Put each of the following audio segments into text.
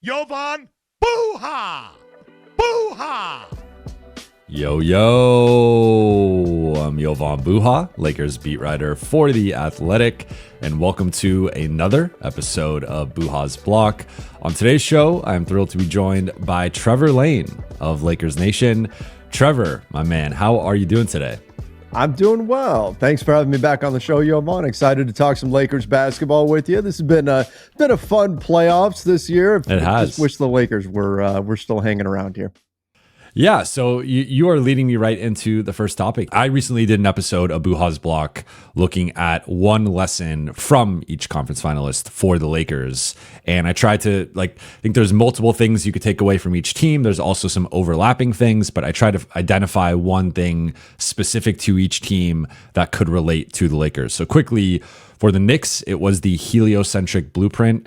Jovan Buha! Buha! Yo, I'm Jovan Buha, Lakers beat writer for The Athletic, and welcome to another episode of Buha's Block. On today's show, I'm thrilled to be joined by Trevor Lane of Lakers Nation. Trevor, my man, how are you doing today? I'm doing well. Thanks for having me back on the show, Jovan. Excited to talk some Lakers basketball with you. This has been a fun playoffs this year. It has. Just wish the Lakers were still hanging around here. Yeah, so you are leading me right into the first topic. I recently did an episode of Buha's Block looking at one lesson from each conference finalist for the Lakers. And I tried to, I think there's multiple things you could take away from each team. There's also some overlapping things, but I tried to identify one thing specific to each team that could relate to the Lakers. So quickly, for the Knicks, it was the heliocentric blueprint.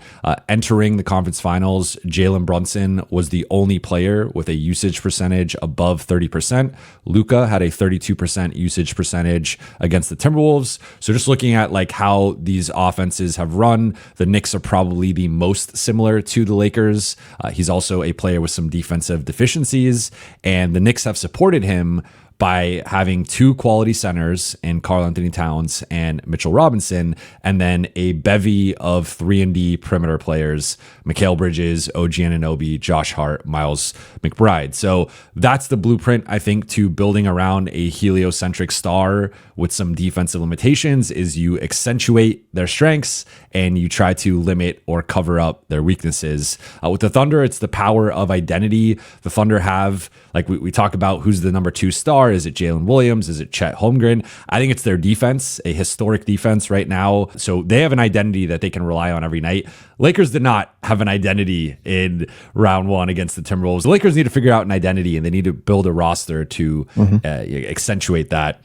Entering the conference finals, Jalen Brunson was the only player with a usage percentage above 30%. Luka had a 32% usage percentage against the Timberwolves. So just looking at how these offenses have run, the Knicks are probably the most similar to the Lakers. He's also a player with some defensive deficiencies, and the Knicks have supported him by having two quality centers in Karl-Anthony Towns and Mitchell Robinson, and then a bevy of 3-and-D perimeter players, Mikal Bridges, OG Anunoby, Josh Hart, Miles McBride. So that's the blueprint, I think, to building around a heliocentric star with some defensive limitations is you accentuate their strengths and you try to limit or cover up their weaknesses. With the Thunder, it's the power of identity. The Thunder have, we talk about who's the number 2 star. Is it Jalen Williams? Is it Chet Holmgren? I think it's their defense, a historic defense right now. So they have an identity that they can rely on every night. Lakers did not have an identity in round one against the Timberwolves. The Lakers need to figure out an identity, and they need to build a roster to accentuate that.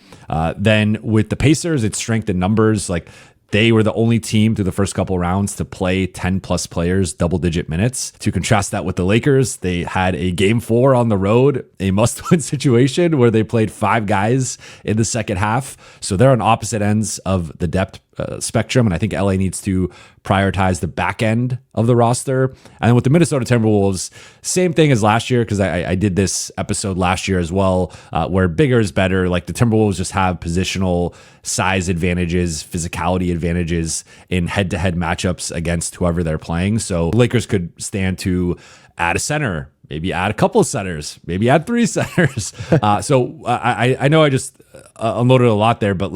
Then with the Pacers, it's strength in numbers. They were the only team through the first couple rounds to play 10 plus players, double-digit minutes. To contrast that with the Lakers, they had a game 4 on the road, a must-win situation where they played 5 guys in the second half. So they're on opposite ends of the depth spectrum, and I think LA needs to prioritize the back end of the roster. And then with the Minnesota Timberwolves, same thing as last year, because I did this episode last year as well, where bigger is better. The Timberwolves just have positional size advantages, physicality advantages in head-to-head matchups against whoever they're playing. So Lakers could stand to add a center, maybe add a couple of centers, maybe add 3 centers. So I know I just unloaded a lot there, but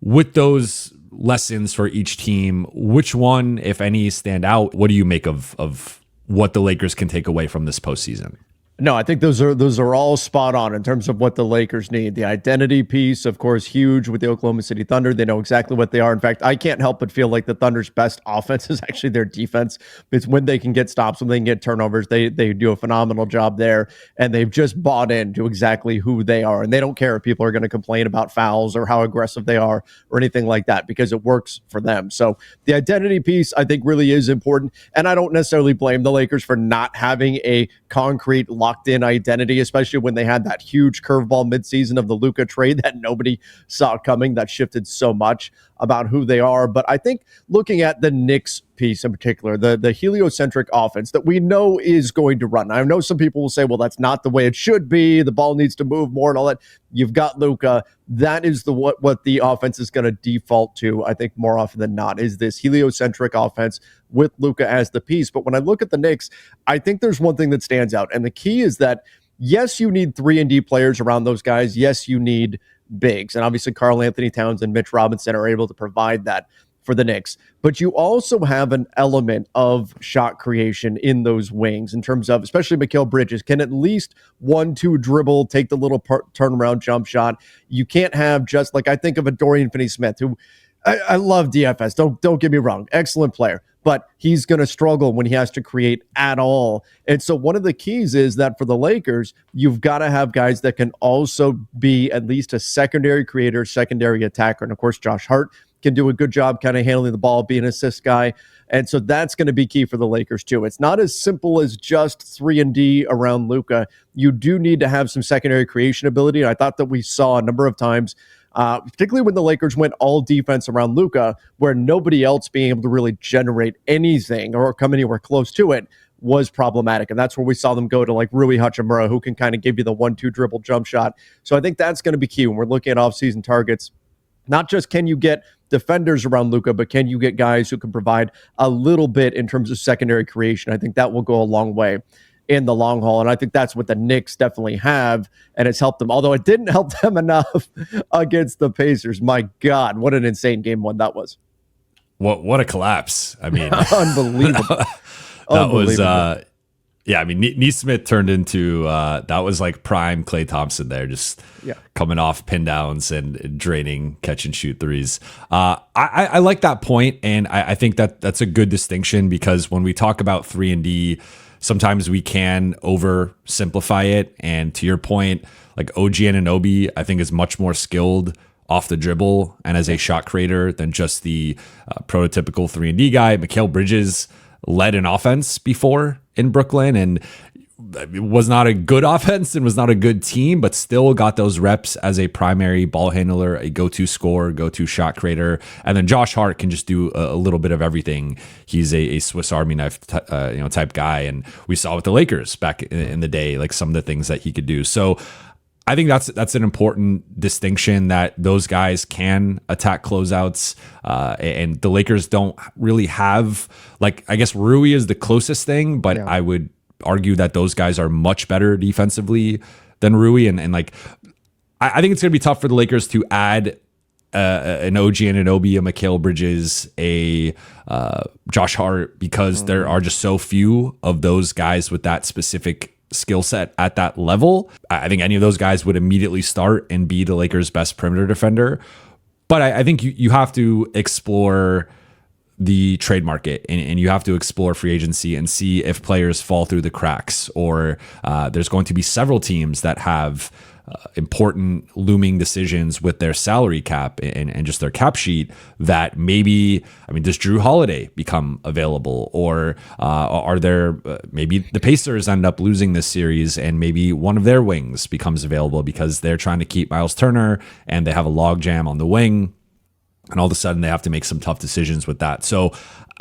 with those lessons for each team, which one, if any, stand out? What do you make of what the Lakers can take away from this postseason? No, I think those are all spot on in terms of what the Lakers need. The identity piece, of course, huge with the Oklahoma City Thunder. They know exactly what they are. In fact, I can't help but feel like the Thunder's best offense is actually their defense. It's when they can get stops, when they can get turnovers. They do a phenomenal job there, and they've just bought into exactly who they are. And they don't care if people are going to complain about fouls or how aggressive they are or anything like that, because it works for them. So the identity piece, I think, really is important. And I don't necessarily blame the Lakers for not having a concrete locked-in identity, especially when they had that huge curveball midseason of the Luka trade that nobody saw coming, that shifted so much about who they are. But I think looking at the Knicks piece in particular, the heliocentric offense that we know is going to run. I know some people will say, well, that's not the way it should be. The ball needs to move more and all that. You've got Luka. That is what the offense is going to default to, I think, more often than not, is this heliocentric offense with Luka as the piece. But when I look at the Knicks, I think there's one thing that stands out. And the key is that, yes, you need 3-and-D players around those guys. Yes, you need bigs. And obviously Karl-Anthony Towns and Mitch Robinson are able to provide that for the Knicks. But you also have an element of shot creation in those wings in terms of, especially Mikal Bridges, can at least 1-2 dribble, take the little turnaround jump shot. You can't have just I think of a Dorian Finney-Smith, who I love DFS. Don't get me wrong. Excellent player. But he's going to struggle when he has to create at all. And so one of the keys is that for the Lakers, you've got to have guys that can also be at least a secondary creator, secondary attacker. And of course, Josh Hart can do a good job kind of handling the ball, being an assist guy. And so that's going to be key for the Lakers too. It's not as simple as just 3-and-D around Luka. You do need to have some secondary creation ability. And I thought that we saw a number of times, particularly when the Lakers went all defense around Luka, where nobody else being able to really generate anything or come anywhere close to it, was problematic. And that's where we saw them go to like Rui Hachimura, who can kind of give you the 1-2 dribble jump shot. So I think that's going to be key when we're looking at offseason targets. Not just can you get defenders around Luka, but can you get guys who can provide a little bit in terms of secondary creation? I think that will go a long way in the long haul. And I think that's what the Knicks definitely have, and it's helped them. Although it didn't help them enough against the Pacers. My God, what an insane game one that was. What a collapse. I mean, unbelievable. That was, I mean, Neesmith turned into, that was like prime Klay Thompson there, just coming off pin downs and draining catch and shoot threes. I like that point, and I think that's a good distinction, because when we talk about 3-and-D, sometimes we can oversimplify it. And to your point, like OG Anunoby, I think is much more skilled off the dribble and as a shot creator than just the prototypical 3-and-D guy. Mikal Bridges led an offense before in Brooklyn, and it was not a good offense and was not a good team, but still got those reps as a primary ball handler, a go-to scorer, go-to shot creator. And then Josh Hart can just do a little bit of everything. He's a Swiss Army knife type guy, and we saw with the Lakers back in the day, like some of the things that he could do. So I think that's an important distinction, that those guys can attack closeouts, and the Lakers don't really have, like, I guess Rui is the closest thing, but I would argue that those guys are much better defensively than Rui. And like, I think it's going to be tough for the Lakers to add an OG Anunoby, a Mikal Bridges, a Josh Hart, because there are just so few of those guys with that specific skill set at that level. I think any of those guys would immediately start and be the Lakers' best perimeter defender. But I think you have to explore the trade market, and you have to explore free agency and see if players fall through the cracks, or there's going to be several teams that have important looming decisions with their salary cap and just their cap sheet, that maybe, I mean, does Drew Holiday become available, or are there maybe the Pacers end up losing this series and maybe one of their wings becomes available because they're trying to keep Miles Turner and they have a logjam on the wing, and all of a sudden they have to make some tough decisions with that. So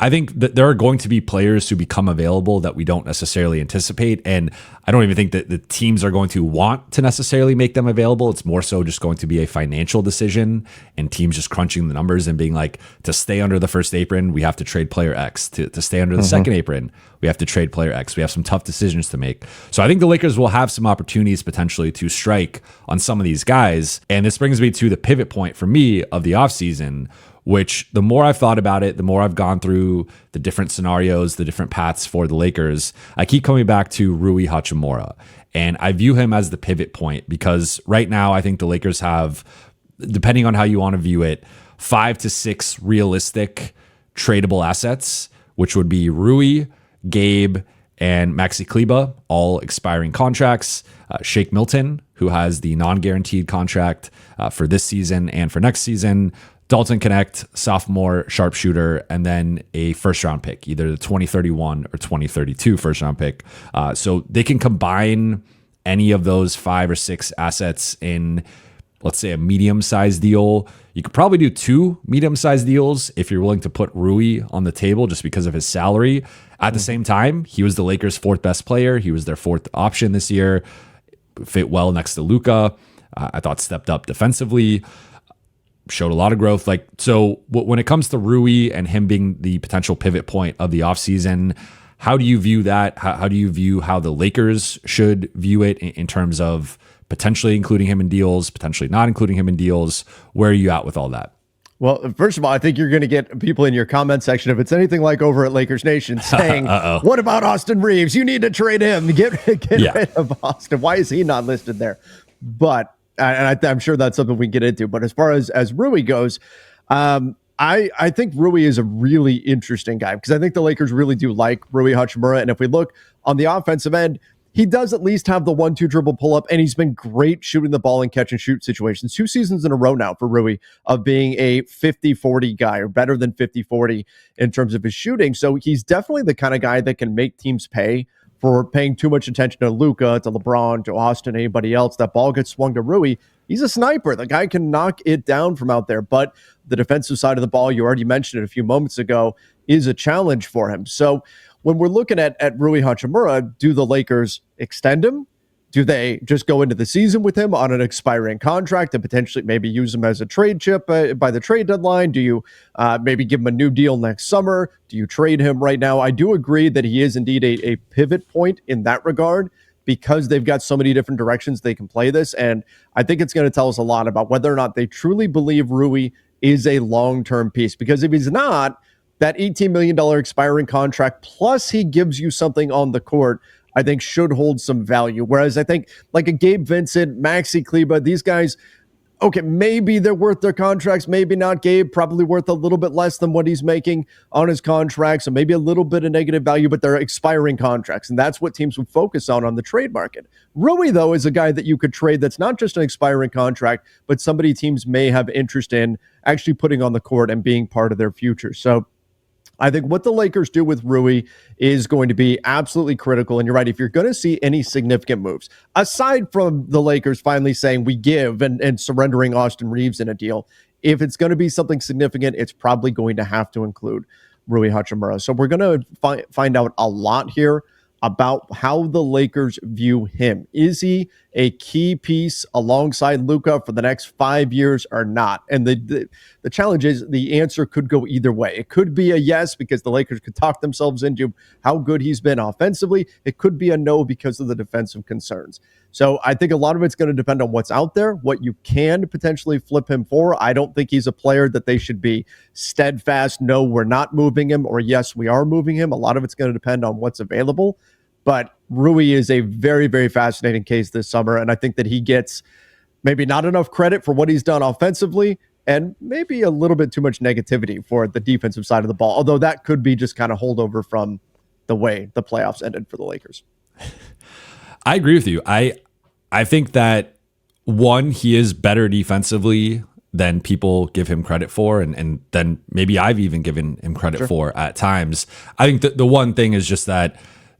I think that there are going to be players who become available that we don't necessarily anticipate. And I don't even think that the teams are going to want to necessarily make them available. It's more so just going to be a financial decision, and teams just crunching the numbers and being like, to stay under the first apron, we have to trade player X. To stay under the second apron, we have to trade player X. We have some tough decisions to make. So I think the Lakers will have some opportunities potentially to strike on some of these guys. And this brings me to the pivot point for me of the offseason, which the more I've thought about it, the more I've gone through the different scenarios, the different paths for the Lakers, I keep coming back to Rui Hachimura. And I view him as the pivot point, because right now I think the Lakers have, depending on how you want to view it, 5 to 6 realistic tradable assets, which would be Rui, Gabe, and Maxi Kleba, all expiring contracts. Shake Milton, who has the non-guaranteed contract for this season and for next season. Dalton Connect, sophomore sharpshooter, and then a first-round pick, either the 2031 or 2032 first-round pick. So they can combine any of those 5 or 6 assets in, let's say, a medium-sized deal. You could probably do 2 medium-sized deals if you're willing to put Rui on the table just because of his salary. At the same time, he was the Lakers' 4th best player. He was their 4th option this year. Fit well next to Luka. I thought stepped up defensively. Showed a lot of growth. Like, so when it comes to Rui and him being the potential pivot point of the offseason, how do you view that? How do you view how the Lakers should view it in terms of potentially including him in deals, potentially not including him in deals? Where are you at with all that? Well, first of all, I think you're going to get people in your comment section, if it's anything like over at Lakers Nation, saying, what about Austin Reeves? You need to trade him. Get rid of Austin. Why is he not listed there? But and I'm sure that's something we can get into. But as far as Rui goes, I think Rui is a really interesting guy, because I think the Lakers really do like Rui Hachimura. And if we look on the offensive end, he does at least have the 1-2 dribble pull up, and he's been great shooting the ball in catch and shoot situations. 2 seasons in a row now for Rui of being a 50-40 guy, or better than 50-40 in terms of his shooting. So he's definitely the kind of guy that can make teams pay for paying too much attention to Luka, to LeBron, to Austin, anybody else. That ball gets swung to Rui. He's a sniper. The guy can knock it down from out there. But the defensive side of the ball, you already mentioned it a few moments ago, is a challenge for him. So when we're looking at Rui Hachimura, do the Lakers extend him? Do they just go into the season with him on an expiring contract and potentially maybe use him as a trade chip by the trade deadline? Do you maybe give him a new deal next summer? Do you trade him right now? I do agree that he is indeed a pivot point in that regard because they've got so many different directions they can play this. And I think it's going to tell us a lot about whether or not they truly believe Rui is a long-term piece. Because if he's not, that $18 million expiring contract, plus he gives you something on the court, I think should hold some value. Whereas I think like a Gabe Vincent, Maxi Kleber, these guys, okay, maybe they're worth their contracts, maybe not. Gabe probably worth a little bit less than what he's making on his contract, so maybe a little bit of negative value, but they're expiring contracts, and that's what teams would focus on the trade market. Rui, though, is a guy that you could trade that's not just an expiring contract, but somebody teams may have interest in actually putting on the court and being part of their future. So I think what the Lakers do with Rui is going to be absolutely critical. And you're right, if you're going to see any significant moves, aside from the Lakers finally saying we give and surrendering Austin Reeves in a deal, if it's going to be something significant, it's probably going to have to include Rui Hachimura. So we're going to find out a lot here about how the Lakers view him. Is he a key piece alongside Luka for the next 5 years or not? And the challenge is the answer could go either way. It could be a yes because the Lakers could talk themselves into how good he's been offensively. It could be a no because of the defensive concerns. So I think a lot of it's going to depend on what's out there, what you can potentially flip him for. I don't think he's a player that they should be steadfast, no, we're not moving him, or yes, we are moving him. A lot of it's going to depend on what's available. But Rui is a very, very fascinating case this summer, and I think that he gets maybe not enough credit for what he's done offensively and maybe a little bit too much negativity for the defensive side of the ball, although that could be just kind of holdover from the way the playoffs ended for the Lakers. I agree with you. I think that, one, he is better defensively than people give him credit for, and then maybe I've even given him credit for at times. I think the one thing is just that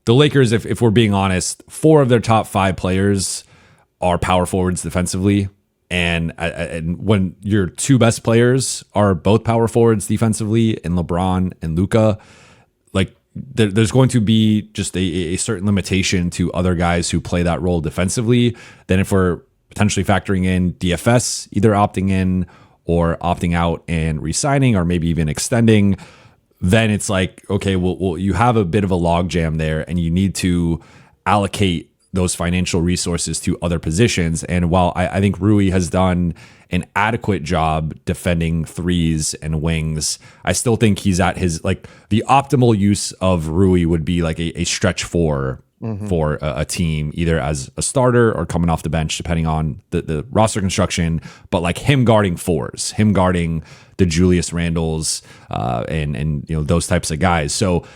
the Lakers, if we're being honest, 4 of their top 5 players are power forwards defensively. And when your 2 best players are both power forwards defensively in LeBron and Luka, like there's going to be just a certain limitation to other guys who play that role defensively. Then if we're potentially factoring in DFS, either opting in or opting out and re-signing or maybe even extending, then it's like, okay, well, you have a bit of a logjam there and you need to allocate those financial resources to other positions. And while I think Rui has done an adequate job defending threes and wings, I still think he's at his, like, the optimal use of Rui would be like a stretch 4 for a team, either as a starter or coming off the bench, depending on the roster construction, but like him guarding 4s, him guarding the Julius Randles and you know, those types of guys. So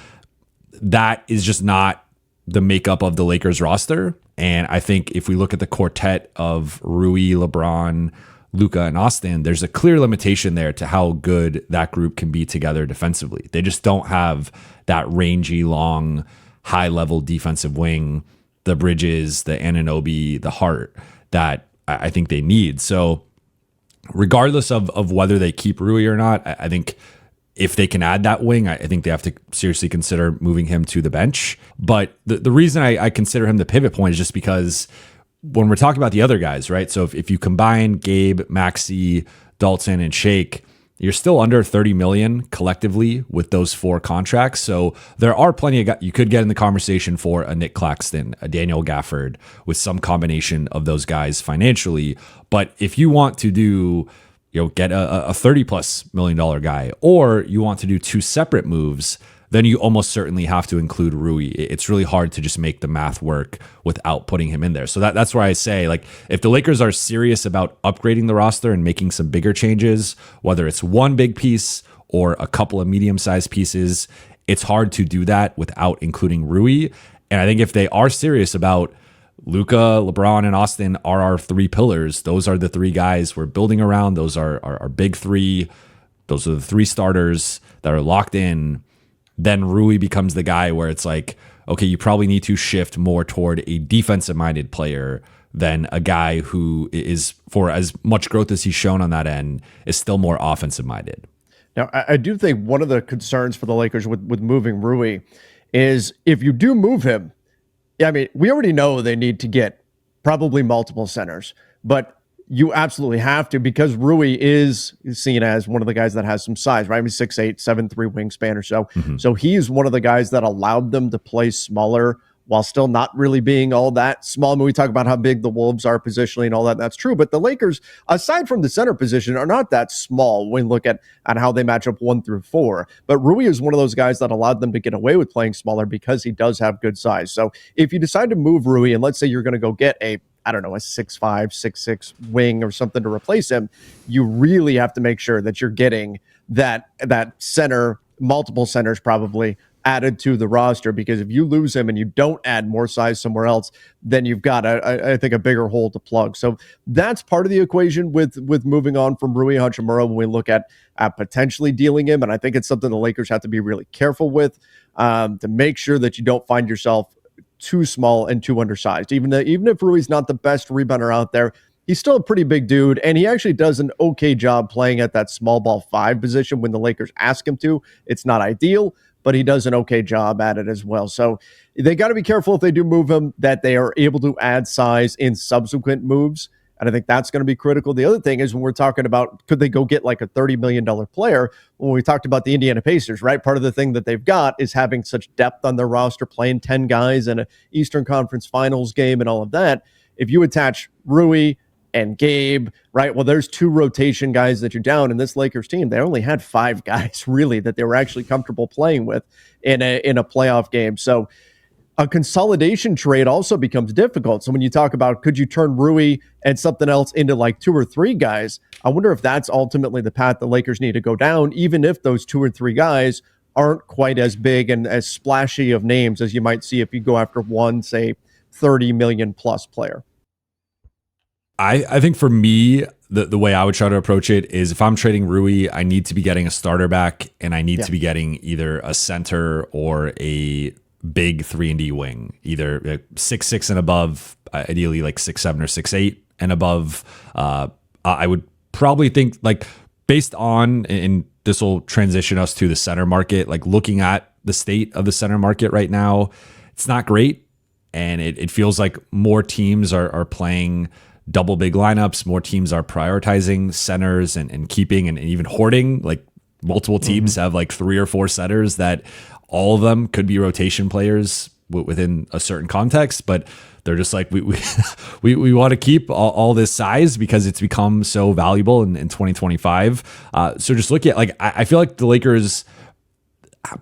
that is just not the makeup of the Lakers roster. And I think if we look at the quartet of Rui, LeBron, Luka, and Austin, there's a clear limitation there to how good that group can be together defensively. They just don't have that rangy, long, high-level defensive wing, the Bridges, the Anunoby, the Hart that I think they need. So regardless of whether they keep Rui or not, I think if they can add that wing, I think they have to seriously consider moving him to the bench. But the reason I consider him the pivot point is just because when we're talking about the other guys, right? So if you combine Gabe, Maxey, Dalton, and Shake, you're still under 30 million collectively with those 4 contracts. So there are plenty of guys you could get in the conversation for a Nick Claxton, a Daniel Gafford, with some combination of those guys financially. But if you want to do, you know, get a $30+ million guy, or you want to do 2 separate moves, then you almost certainly have to include Rui. It's really hard to just make the math work without putting him in there. So that's where I say, like, if the Lakers are serious about upgrading the roster and making some bigger changes, whether it's one big piece or a couple of medium-sized pieces, it's hard to do that without including Rui. And I think if they are serious about Luka, LeBron, and Austin are our 3 pillars, those are the 3 guys we're building around. Those are our big 3. Those are the 3 starters that are locked in. Then Rui becomes the guy where it's like, okay, you probably need to shift more toward a defensive-minded player than a guy who is, for as much growth as he's shown on that end, is still more offensive-minded. Now, I do think one of the concerns for the Lakers with moving Rui is if you do move him, I mean, we already know they need to get probably multiple centers, but you absolutely have to, because Rui is seen as one of the guys that has some size, right? I mean, 6'8", 7'3" wingspan or so. So he's one of the guys that allowed them to play smaller while still not really being all that small. I mean, we talk about how big the Wolves are positionally and all that. That's true. But the Lakers, aside from the center position, are not that small when you look at how they match up 1 through 4. But Rui is one of those guys that allowed them to get away with playing smaller because he does have good size. So if you decide to move Rui, and let's say you're going to go get a 6'5", 6'6" wing or something to replace him, you really have to make sure that you're getting that center, multiple centers probably, added to the roster, because if you lose him and you don't add more size somewhere else, then you've got I think a bigger hole to plug. So that's part of the equation with moving on from Rui Hachimura when we look at potentially dealing him. And I think it's something the Lakers have to be really careful with, to make sure that you don't find yourself too small and too undersized. Even if Rui's not the best rebounder out there, he's still a pretty big dude, and he actually does an okay job playing at that small ball 5 position when the Lakers ask him to. It's not ideal, but he does an okay job at it as well. So they got to be careful if they do move him, that they are able to add size in subsequent moves. And I think that's going to be critical. The other thing is when we're talking about, could they go get like a $30 million player? When we talked about the Indiana Pacers, right? Part of the thing that they've got is having such depth on their roster, playing 10 guys in an Eastern Conference Finals game and all of that. If you attach Rui and Gabe, right? Well, there's 2 rotation guys that you're down. In this Lakers team, they only had 5 guys really that they were actually comfortable playing with in a playoff game. So a consolidation trade also becomes difficult. So when you talk about, could you turn Rui and something else into like 2 or 3 guys? I wonder if that's ultimately the path the Lakers need to go down, even if those 2 or 3 guys aren't quite as big and as splashy of names as you might see if you go after one, say, 30 million plus player. I think for me, the way I would try to approach it is, if I'm trading Rui, I need to be getting a starter back, and I need to be getting either a center or a big 3-and-D wing, either 6'6" and above, ideally like 6'7" or 6'8" and above. I would probably think, like, based on, and this will transition us to the center market, like looking at the state of the center market right now, it's not great. And it feels like more teams are playing double big lineups. More teams are prioritizing centers and keeping and even hoarding. Like, multiple teams have like 3 or 4 centers that all of them could be rotation players within a certain context, but they're just like, we want to keep all this size because it's become so valuable in 2025. So just look at, like, I feel like the Lakers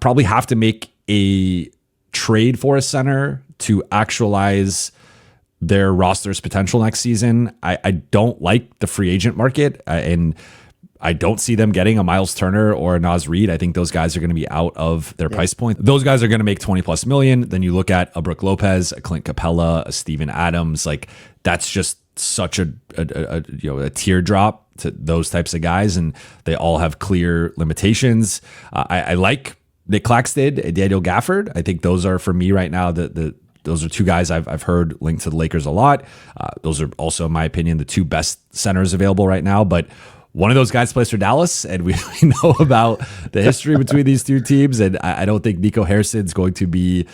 probably have to make a trade for a center to actualize their roster's potential next season. I don't like the free agent market, and I don't see them getting a Miles Turner or a Naz Reid. I think those guys are going to be out of their price point. Those guys are going to make 20 plus million. Then you look at a Brook Lopez, a Clint Capella, a Steven Adams. Like, that's just such a teardrop to those types of guys, and they all have clear limitations. I like Nick Claxton and Daniel Gafford. I think those are, for me right now, those are 2 guys I've heard linked to the Lakers a lot. Those are also, in my opinion, the 2 best centers available right now. But one of those guys plays for Dallas, and we know about the history between these 2 teams. And I don't think Nico Harrison's going to be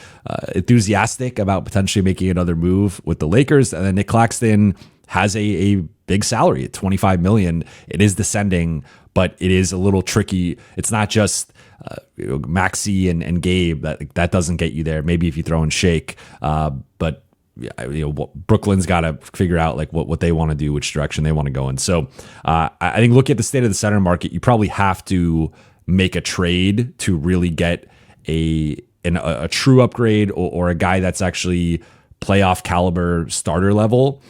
enthusiastic about potentially making another move with the Lakers. And then Nick Claxton has a big salary at $25 million. It is descending, but it is a little tricky. It's not just Maxey and Gabe that doesn't get you there. Maybe if you throw in Shake, but Brooklyn's got to figure out like what they want to do, which direction they want to go in. So I think look at the state of the center market. You probably have to make a trade to really get a true upgrade or a guy that's actually playoff caliber starter level.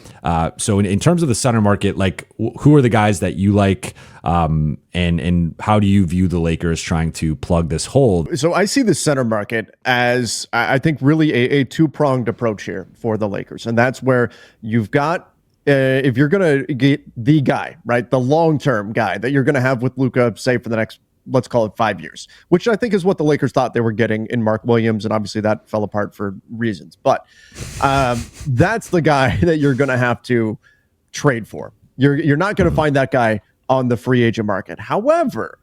So in terms of the center market, like, who are the guys that you like, and how do you view the Lakers trying to plug this hole? So I see the center market as, I think, really a 2-pronged approach here for the Lakers. And that's where you've got, if you're going to get the guy, right, the long-term guy that you're going to have with Luka, say, for the next, let's call it 5 years, which I think is what the Lakers thought they were getting in Mark Williams. And obviously that fell apart for reasons. But that's the guy that you're going to have to trade for. You're not going to find that guy on the free agent market. However,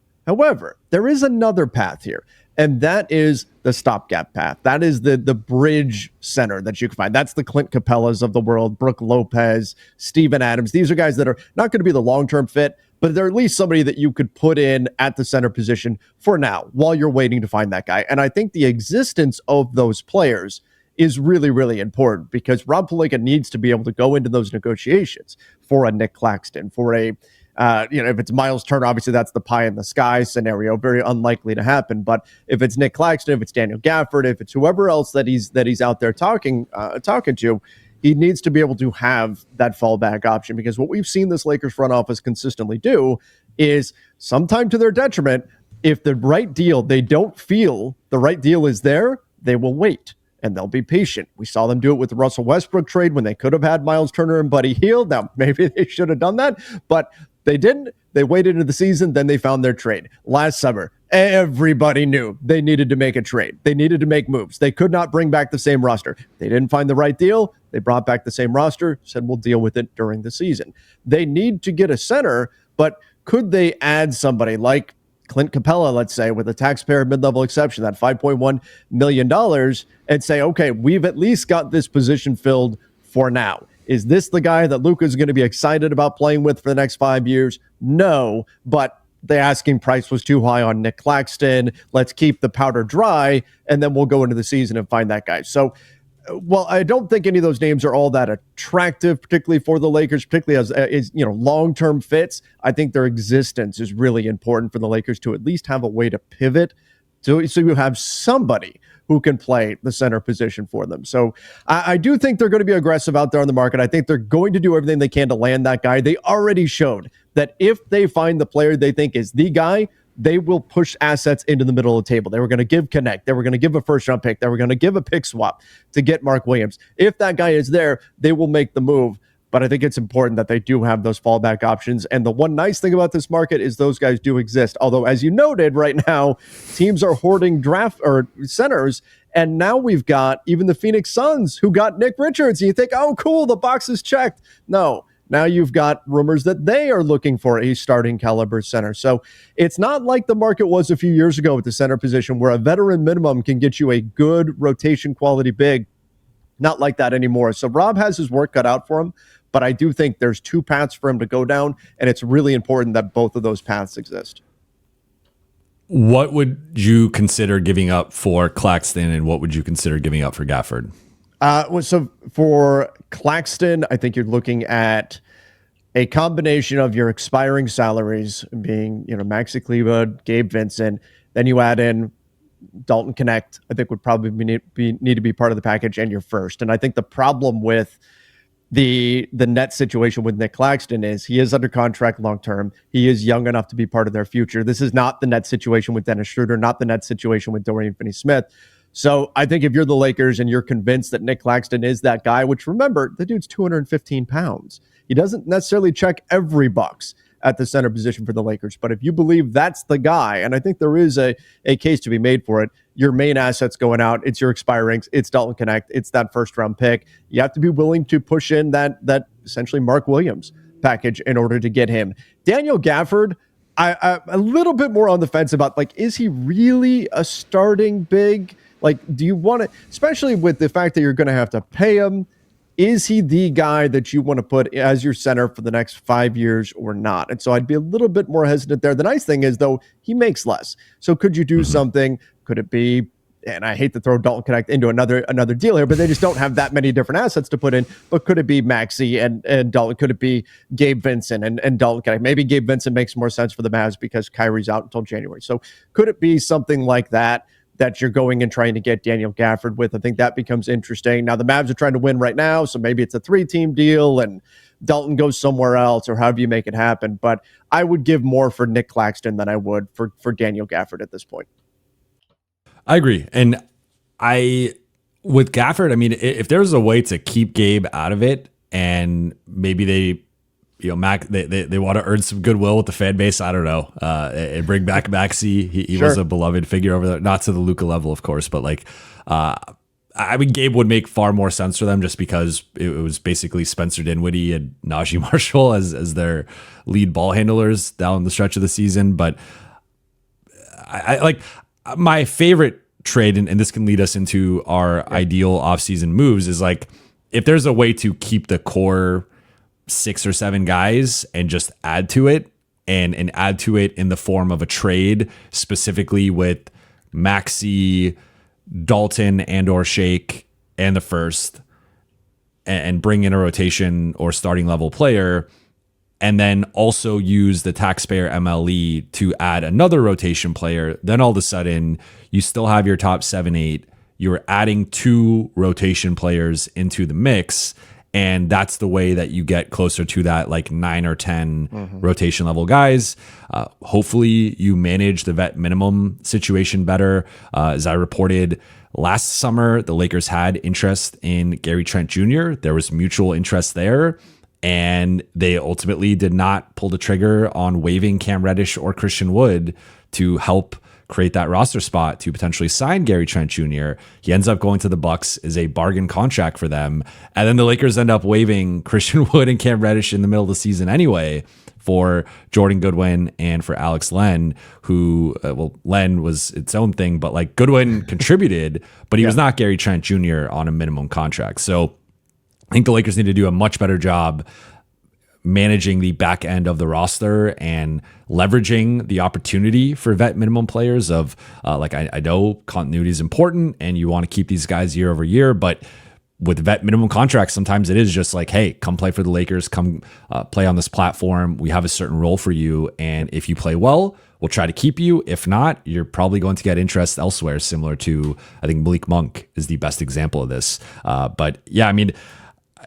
there is another path here. And that is the stopgap path. That is the bridge center that you can find. That's the Clint Capellas of the world, Brooke Lopez, Steven Adams. These are guys that are not going to be the long-term fit, but they're at least somebody that you could put in at the center position for now while you're waiting to find that guy. And I think the existence of those players is really, really important because Rob Pelinka needs to be able to go into those negotiations for a Nick Claxton, for a if it's Miles Turner, obviously that's the pie in the sky scenario, very unlikely to happen. But if it's Nick Claxton, if it's Daniel Gafford, if it's whoever else that he's out there talking to, he needs to be able to have that fallback option, because what we've seen this Lakers front office consistently do is, sometime to their detriment, if the right deal, they don't feel the right deal is there, they will wait. And they'll be patient. We saw them do it with the Russell Westbrook trade when they could have had Miles Turner and Buddy Hield. Now, maybe they should have done that, but they didn't. They waited into the season, then they found their trade. Last summer, everybody knew they needed to make a trade. They needed to make moves. They could not bring back the same roster. They didn't find the right deal. They brought back the same roster, said we'll deal with it during the season. They need to get a center, but could they add somebody like Clint Capella, let's say, with a taxpayer mid-level exception, that $5.1 million, and say, okay, we've at least got this position filled for now. Is this the guy that Luka is going to be excited about playing with for the next 5 years? No, but the asking price was too high on Nick Claxton. Let's keep the powder dry, and then we'll go into the season and find that guy. So, well, I don't think any of those names are all that attractive, particularly for the Lakers, particularly as long-term fits. I think their existence is really important for the Lakers to at least have a way to pivot, so you have somebody who can play the center position for them. So I do think they're going to be aggressive out there on the market. I think they're going to do everything they can to land that guy. They already showed that if they find the player they think is the guy, they will push assets into the middle of the table. They were going to give Connect. They were going to give a first-round pick. They were going to give a pick swap to get Mark Williams. If that guy is there, they will make the move. But I think it's important that they do have those fallback options. And the one nice thing about this market is those guys do exist. Although, as you noted, right now, teams are hoarding draft or centers. And now we've got even the Phoenix Suns who got Nick Richards. And you think, oh, cool, the box is checked. No. Now you've got rumors that they are looking for a starting caliber center. So it's not like the market was a few years ago at the center position where a veteran minimum can get you a good rotation quality big. Not like that anymore. So Rob has his work cut out for him, but I do think there's two paths for him to go down, and it's really important that both of those paths exist. What would you consider giving up for Claxton, and what would you consider giving up for Gafford? So for Claxton, I think you're looking at a combination of your expiring salaries being, Maxi Kleber, Gabe Vincent, then you add in Dalton Connect, I think would probably need to be part of the package, and your first. And I think the problem with the net situation with Nick Claxton is he is under contract long-term. He is young enough to be part of their future. This is not the net situation with Dennis Schroeder, not the net situation with Dorian Finney-Smith. So I think if you're the Lakers and you're convinced that Nick Claxton is that guy, which remember, the dude's 215 pounds. He doesn't necessarily check every box at the center position for the Lakers. But if you believe that's the guy, and I think there is a case to be made for it, your main assets going out, it's your expirings, it's Dalton Connect, it's that first round pick. You have to be willing to push in that essentially Mark Williams package in order to get him. Daniel Gafford, I a little bit more on the fence about, is he really a starting big? Do you want to, especially with the fact that you're going to have to pay him, is he the guy that you want to put as your center for the next 5 years or not? And so I'd be a little bit more hesitant there. The nice thing is, though, he makes less. So could you do something? Could it be, and I hate to throw Dalton Connect into another deal here, but they just don't have that many different assets to put in. But could it be Maxey and Dalton? Could it be Gabe Vincent and Dalton Connect? Maybe Gabe Vincent makes more sense for the Mavs because Kyrie's out until January. So could it be something like that you're going and trying to get Daniel Gafford with? I think that becomes interesting. Now, the Mavs are trying to win right now, so maybe it's a 3-team deal and Dalton goes somewhere else, or however you make it happen. But I would give more for Nick Claxton than I would for Daniel Gafford at this point. I agree. And with Gafford, if there's a way to keep Gabe out of it, and maybe they want to earn some goodwill with the fan base, I don't know, and bring back Maxey. He Sure. was a beloved figure over there, not to the Luka level, of course, but Gabe would make far more sense for them, just because it was basically Spencer Dinwiddie and Najee Marshall as their lead ball handlers down the stretch of the season. But my favorite trade, and this can lead us into our ideal offseason moves, is like if there's a way to keep the core 6 or 7 guys and just add to it and add to it in the form of a trade, specifically with Maxey, Dalton, and or Shake and the first, and bring in a rotation or starting level player, and then also use the taxpayer MLE to add another rotation player, then all of a sudden you still have your top 7-8. You're adding 2 rotation players into the mix, and that's the way that you get closer to that like 9 or 10 rotation level guys. Hopefully you manage the vet minimum situation better. As I reported last summer, the Lakers had interest in Gary Trent Jr. There was mutual interest there, and they ultimately did not pull the trigger on waiving Cam Reddish or Christian Wood to help create that roster spot to potentially sign Gary Trent Jr. He ends up going to the Bucks, is a bargain contract for them. And then the Lakers end up waiving Christian Wood and Cam Reddish in the middle of the season anyway for Jordan Goodwin and for Alex Len, who, Len was its own thing, but like Goodwin contributed, but he was not Gary Trent Jr. on a minimum contract. So I think the Lakers need to do a much better job managing the back end of the roster and leveraging the opportunity for vet minimum players of I know continuity is important and you want to keep these guys year over year, but with vet minimum contracts, sometimes it is just like, hey, come play for the Lakers, come play on this platform. We have a certain role for you. And if you play well, we'll try to keep you. If not, you're probably going to get interest elsewhere, similar to, I think Malik Monk is the best example of this. But yeah, I mean,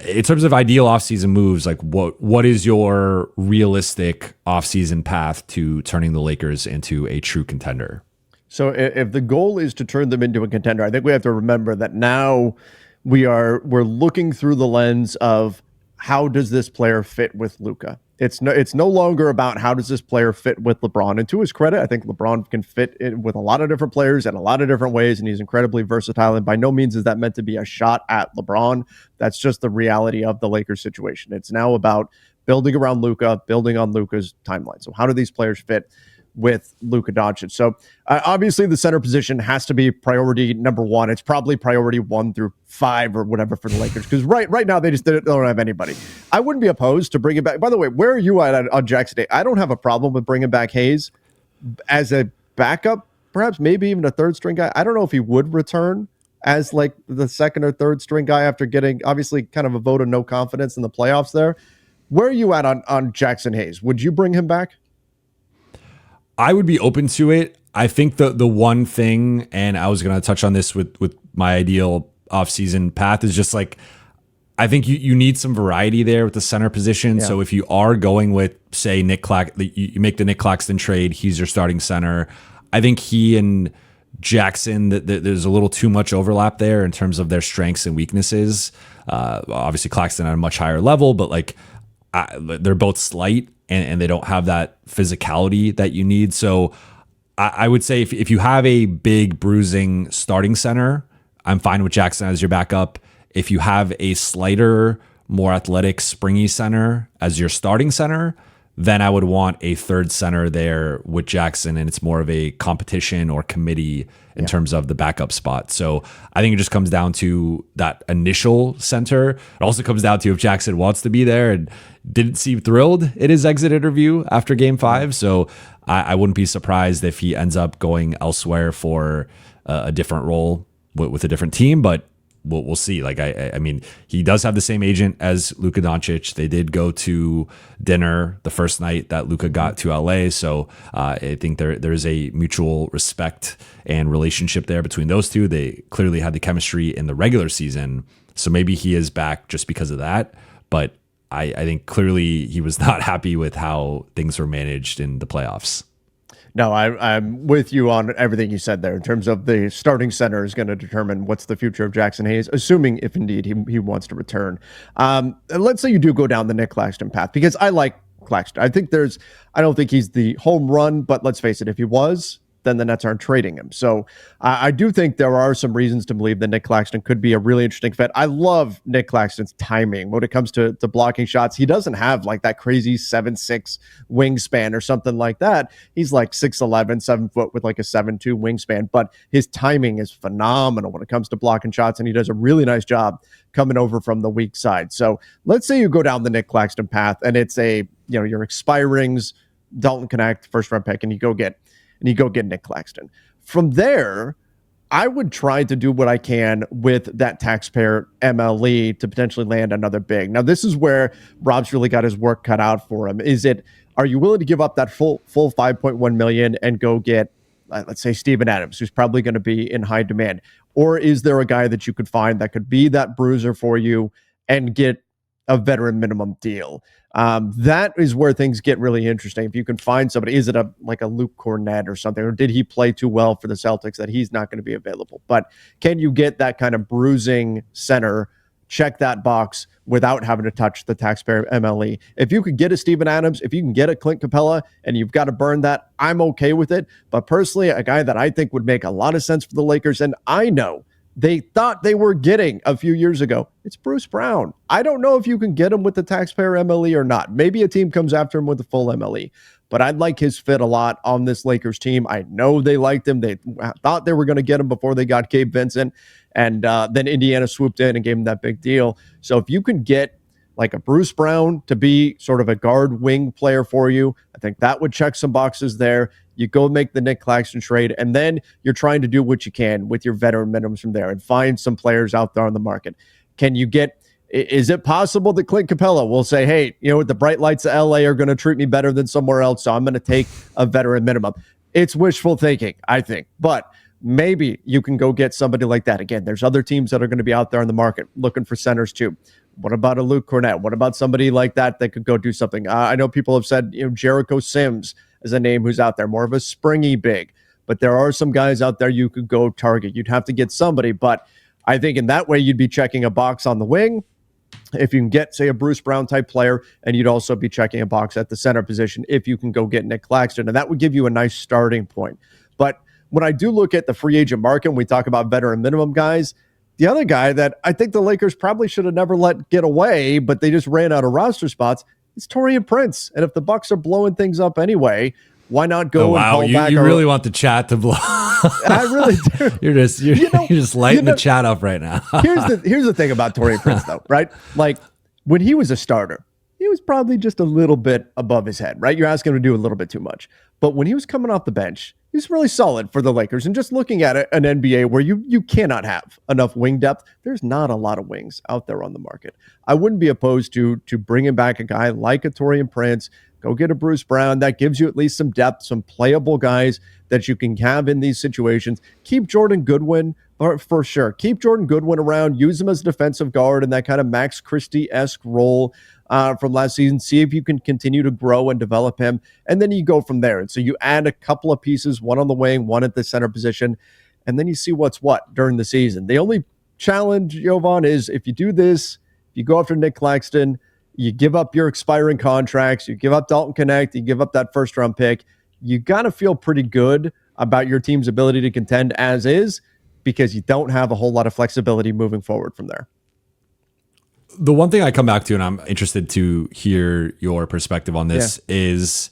in terms of ideal offseason moves, like what is your realistic offseason path to turning the Lakers into a true contender? So if the goal is to turn them into a contender, I think we have to remember that now we're looking through the lens of how does this player fit with Luka. It's no longer about how does this player fit with LeBron. And to his credit, I think LeBron can fit in with a lot of different players in a lot of different ways, and he's incredibly versatile. And by no means is that meant to be a shot at LeBron. That's just the reality of the Lakers situation. It's now about building around Luka, building on Luka's timeline. So how do these players fit with Luka Doncic? So obviously the center position has to be priority number 1. It's probably priority 1 through 5 or whatever for the Lakers, because right now they don't have anybody. I wouldn't be opposed to bringing back, by the way, where are you at on Jackson Day? I don't have a problem with bringing back Hayes as a backup, perhaps maybe even a third string guy. I don't know if he would return as like the second or third string guy after getting obviously kind of a vote of no confidence in the playoffs there. Where are you at on Jackson Hayes? Would you bring him back? I would be open to it. I think the one thing, and I was going to touch on this with my ideal offseason path, is just like, I think you need some variety there with the center position. Yeah. So if you are going with, say, Nick Claxton, you make the Nick Claxton trade, he's your starting center. I think he and Jackson, there's a little too much overlap there in terms of their strengths and weaknesses. Obviously, Claxton at a much higher level, but like they're both slight. And they don't have that physicality that you need. So I would say if you have a big bruising starting center, I'm fine with Jackson as your backup. If you have a slighter, more athletic, springy center as your starting center, then I would want a third center there with Jackson, and it's more of a competition or committee in terms of the backup spot. So I think it just comes down to that initial center. It also comes down to if Jackson wants to be there, and didn't seem thrilled in his exit interview after Game 5. So I wouldn't be surprised if he ends up going elsewhere for a different role with a different team, but we'll see. Like, I mean, he does have the same agent as Luka Doncic. They did go to dinner the first night that Luka got to LA. So I think there's a mutual respect and relationship there between those two. They clearly had the chemistry in the regular season. So maybe he is back just because of that. But I think clearly he was not happy with how things were managed in the playoffs. No, I'm with you on everything you said there in terms of the starting center is going to determine what's the future of Jackson Hayes, assuming if indeed he wants to return. Let's say you do go down the Nick Claxton path, because I like Claxton. I don't think he's the home run, but let's face it, if he was, then the Nets aren't trading him. So I do think there are some reasons to believe that Nick Claxton could be a really interesting fit. I love Nick Claxton's timing when it comes to blocking shots. He doesn't have like that crazy 7'6" wingspan or something like that. He's like 6'11", 7 foot with like a 7'2" wingspan, but his timing is phenomenal when it comes to blocking shots, and he does a really nice job coming over from the weak side. So let's say you go down the Nick Claxton path and it's your expirings, Dalton Connect, first round pick, and you go get Nick Claxton. From there, I would try to do what I can with that taxpayer MLE to potentially land another big. Now, this is where Rob's really got his work cut out for him. Are you willing to give up that full $5.1 million and go get, let's say, Steven Adams, who's probably going to be in high demand? Or is there a guy that you could find that could be that bruiser for you and get a veteran minimum deal? That is where things get really interesting. If you can find somebody, is it like a Luke Cornett or something, or did he play too well for the Celtics that he's not going to be available? But can you get that kind of bruising center, check that box without having to touch the taxpayer MLE? If you could get a Steven Adams, if you can get a Clint Capella, and you've got to burn that, I'm okay with it. But personally, a guy that I think would make a lot of sense for the Lakers, and I know they thought they were getting a few years ago, it's Bruce Brown. I don't know if you can get him with the taxpayer MLE or not. Maybe a team comes after him with the full MLE, but I'd like his fit a lot on this Lakers team. I know they liked him. They thought they were going to get him before they got Gabe Vincent, and then Indiana swooped in and gave him that big deal. So if you can get like a Bruce Brown to be sort of a guard wing player for you, I think that would check some boxes there. You go make the Nick Claxton trade, and then you're trying to do what you can with your veteran minimums from there and find some players out there on the market. Is it possible that Clint Capella will say, hey, the bright lights of LA are going to treat me better than somewhere else, so I'm going to take a veteran minimum? It's wishful thinking, I think, but maybe you can go get somebody like that. Again, there's other teams that are going to be out there on the market looking for centers too. What about a Luke Cornett? What about somebody like that could go do something? I know people have said, Jericho Sims is a name who's out there, more of a springy big, but there are some guys out there you could go target. You'd have to get somebody, but I think in that way you'd be checking a box on the wing if you can get, say, a Bruce Brown type player, and you'd also be checking a box at the center position if you can go get Nick Claxton, and that would give you a nice starting point. But when I do look at the free agent market, when we talk about veteran minimum guys, the other guy that I think the Lakers probably should have never let get away, but they just ran out of roster spots, is Taurean Prince. And if the Bucks are blowing things up anyway, why not go and call back? You really want the chat to blow. I really do. You're just lighting the chat up right now. here's the thing about Taurean Prince, though, right? Like, when he was a starter, he was probably just a little bit above his head, right? You're asking him to do a little bit too much. But when he was coming off the bench, he was really solid for the Lakers. And just looking at an NBA where you cannot have enough wing depth, there's not a lot of wings out there on the market. I wouldn't be opposed to bringing back a guy like a Taurean Prince. Go get a Bruce Brown. That gives you at least some depth, some playable guys that you can have in these situations. Keep Jordan Goodwin, for sure. Keep Jordan Goodwin around. Use him as a defensive guard in that kind of Max Christie-esque role from last season. See if you can continue to grow and develop him. And then you go from there. And so you add a couple of pieces, one on the wing, one at the center position, and then you see what's what during the season. The only challenge, Jovan, is if you do this, if you go after Nick Claxton, you give up your expiring contracts, you give up Dalton Connect, you give up that first-round pick, you got to feel pretty good about your team's ability to contend as is, because you don't have a whole lot of flexibility moving forward from there. The one thing I come back to, and I'm interested to hear your perspective on this, is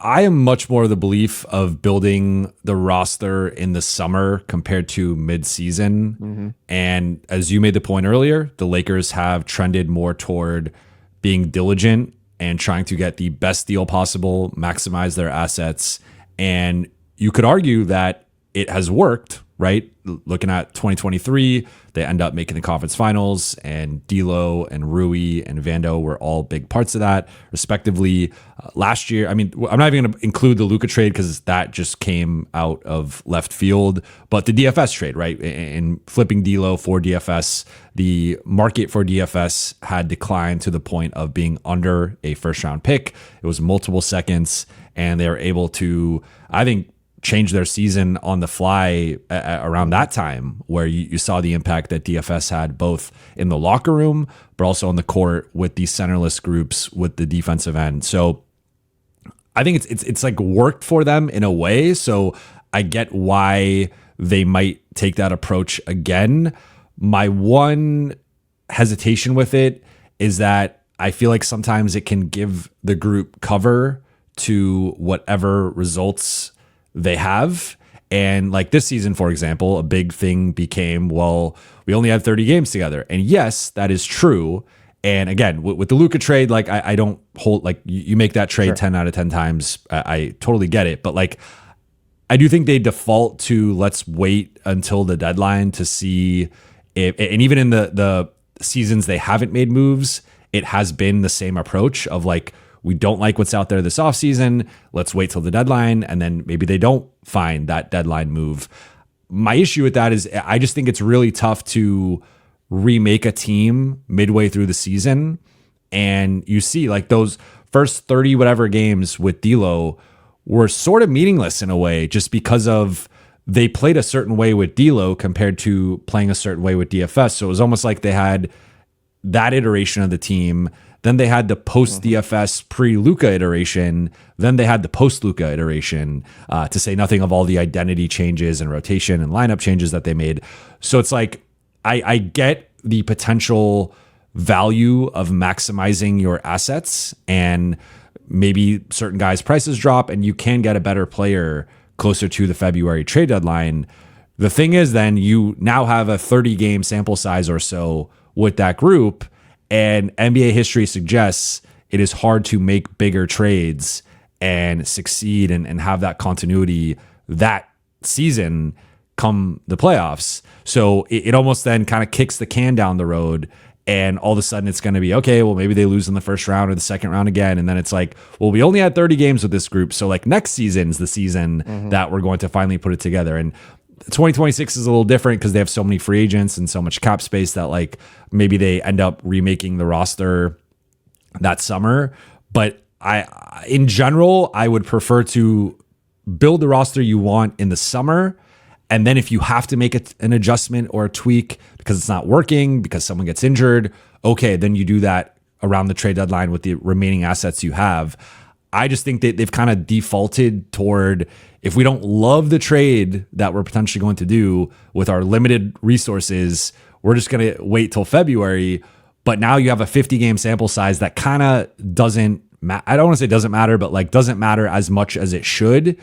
I am much more of the belief of building the roster in the summer compared to mid-season. Mm-hmm. And as you made the point earlier, the Lakers have trended more toward being diligent and trying to get the best deal possible, maximize their assets. And you could argue that it has worked, right? Looking at 2023, they end up making the conference finals, and D'Lo and Rui and Vando were all big parts of that, respectively. Last year, I mean, I'm not even going to include the Luka trade because that just came out of left field, but the DFS trade, right? In flipping D'Lo for DFS, the market for DFS had declined to the point of being under a first-round pick. It was multiple seconds, and they were able to, I think, change their season on the fly around that time, where you saw the impact that DFS had both in the locker room, but also on the court with these centerless groups with the defensive end. So I think it's like worked for them in a way. So I get why they might take that approach again. My one hesitation with it is that I feel like sometimes it can give the group cover to whatever results they have. And like this season, for example, a big thing became, well, we only had 30 games together. And yes, that is true. And again, with the Luka trade, like I don't hold, like you make that trade 10 out of 10 times. I totally get it. But like, I do think they default to let's wait until the deadline to see if, and even in the seasons they haven't made moves, it has been the same approach of like, we don't like what's out there this offseason. Let's wait till the deadline. And then maybe they don't find that deadline move. My issue with that is I just think it's really tough to remake a team midway through the season. And you see like those first 30 whatever games with D'Lo were sort of meaningless in a way, just because of they played a certain way with D'Lo compared to playing a certain way with DFS. So it was almost like they had that iteration of the team. Then they had the post DFS pre Luka iteration. Then they had the post Luka iteration, to say nothing of all the identity changes and rotation and lineup changes that they made. So it's like, I get the potential value of maximizing your assets, and maybe certain guys' prices drop and you can get a better player closer to the February trade deadline. The thing is, then you now have a 30 game sample size or so with that group. And NBA history suggests it is hard to make bigger trades and succeed and have that continuity that season come the playoffs. So it almost then kind of kicks the can down the road. And all of a sudden it's going to be, okay, well, maybe they lose in the first round or the second round again. And then it's like, well, we only had 30 games with this group. So like next season's the season that we're going to finally put it together. And 2026 is a little different because they have so many free agents and so much cap space that like maybe they end up remaking the roster that summer. But in general, I would prefer to build the roster you want in the summer. And then if you have to make an adjustment or a tweak because it's not working, because someone gets injured, okay, then you do that around the trade deadline with the remaining assets you have. I just think that they've kind of defaulted toward, if we don't love the trade that we're potentially going to do with our limited resources, we're just going to wait till February. But now you have a 50 game sample size that kind of doesn't I don't want to say doesn't matter, but like doesn't matter as much as it should.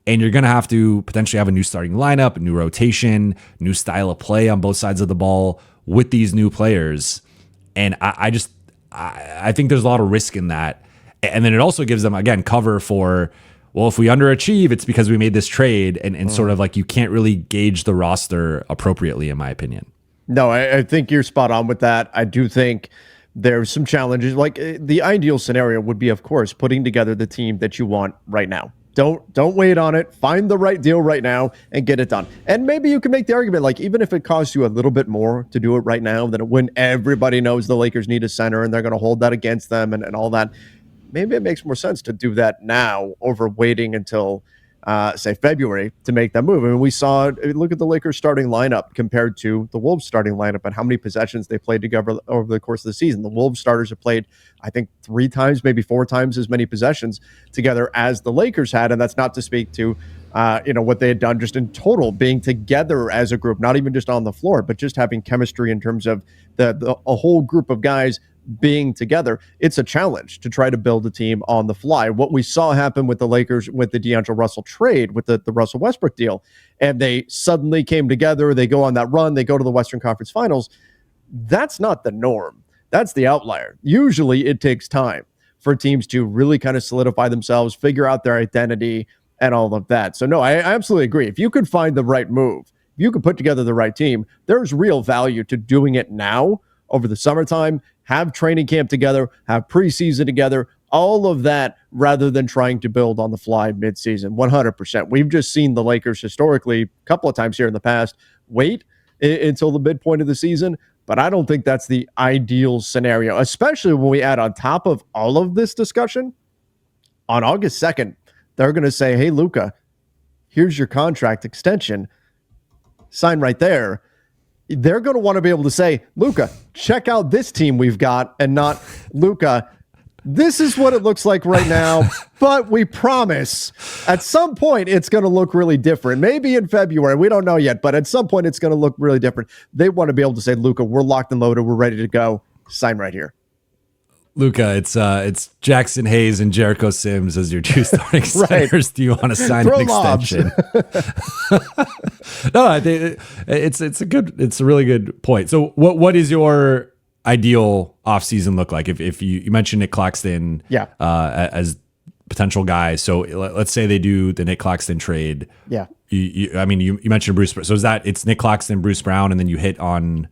And you're going to have to potentially have a new starting lineup, a new rotation, new style of play on both sides of the ball with these new players. And I think there's a lot of risk in that. And then it also gives them, again, cover for, well, if we underachieve, it's because we made this trade, and sort of like you can't really gauge the roster appropriately, in my opinion. No, I think you're spot on with that. I do think there's some challenges. Like the ideal scenario would be, of course, putting together the team that you want right now. Don't wait on it. Find the right deal right now and get it done. And maybe you can make the argument, like, even if it costs you a little bit more to do it right now than when everybody knows the Lakers need a center and they're going to hold that against them and all that, maybe it makes more sense to do that now over waiting until, say, February to make that move. I mean, we saw, look at the Lakers starting lineup compared to the Wolves starting lineup and how many possessions they played together over the course of the season. The Wolves starters have played, I think, 3 times, maybe 4 times as many possessions together as the Lakers had. And that's not to speak to, what they had done just in total, being together as a group, not even just on the floor, but just having chemistry in terms of a whole group of guys being together. It's a challenge to try to build a team on the fly. What we saw happen with the Lakers with the D'Angelo Russell trade, with the Russell Westbrook deal, and they suddenly came together, they go on that run, they go to the Western Conference Finals. That's not the norm. That's the outlier. Usually it takes time for teams to really kind of solidify themselves, figure out their identity and all of that. So no, I absolutely agree. If you could find the right move, if you could put together the right team, there's real value to doing it now over the summertime, have training camp together, have preseason together, all of that, rather than trying to build on the fly midseason. 100%. We've just seen the Lakers historically a couple of times here in the past wait until the midpoint of the season, but I don't think that's the ideal scenario, especially when we add on top of all of this discussion, on August 2nd, they're going to say, hey, Luka, here's your contract extension. Sign right there. They're going to want to be able to say, Luka, check out this team we've got, and not, Luka, This is what it looks like right now, but we promise at some point it's going to look really different. Maybe in February, we don't know yet, but at some point it's going to look really different. They want to be able to say, Luka, we're locked and loaded, we're ready to go. Sign right here. Luka, it's Jackson Hayes and Jericho Sims as your two starting centers. Do you want to sign an extension? No, I think it's a really good point. So what is your ideal offseason look like? If you mentioned Nick Claxton as potential guy. So let's say they do the Nick Claxton trade. Yeah. You mentioned Bruce. So it's Nick Claxton, Bruce Brown, and then you hit on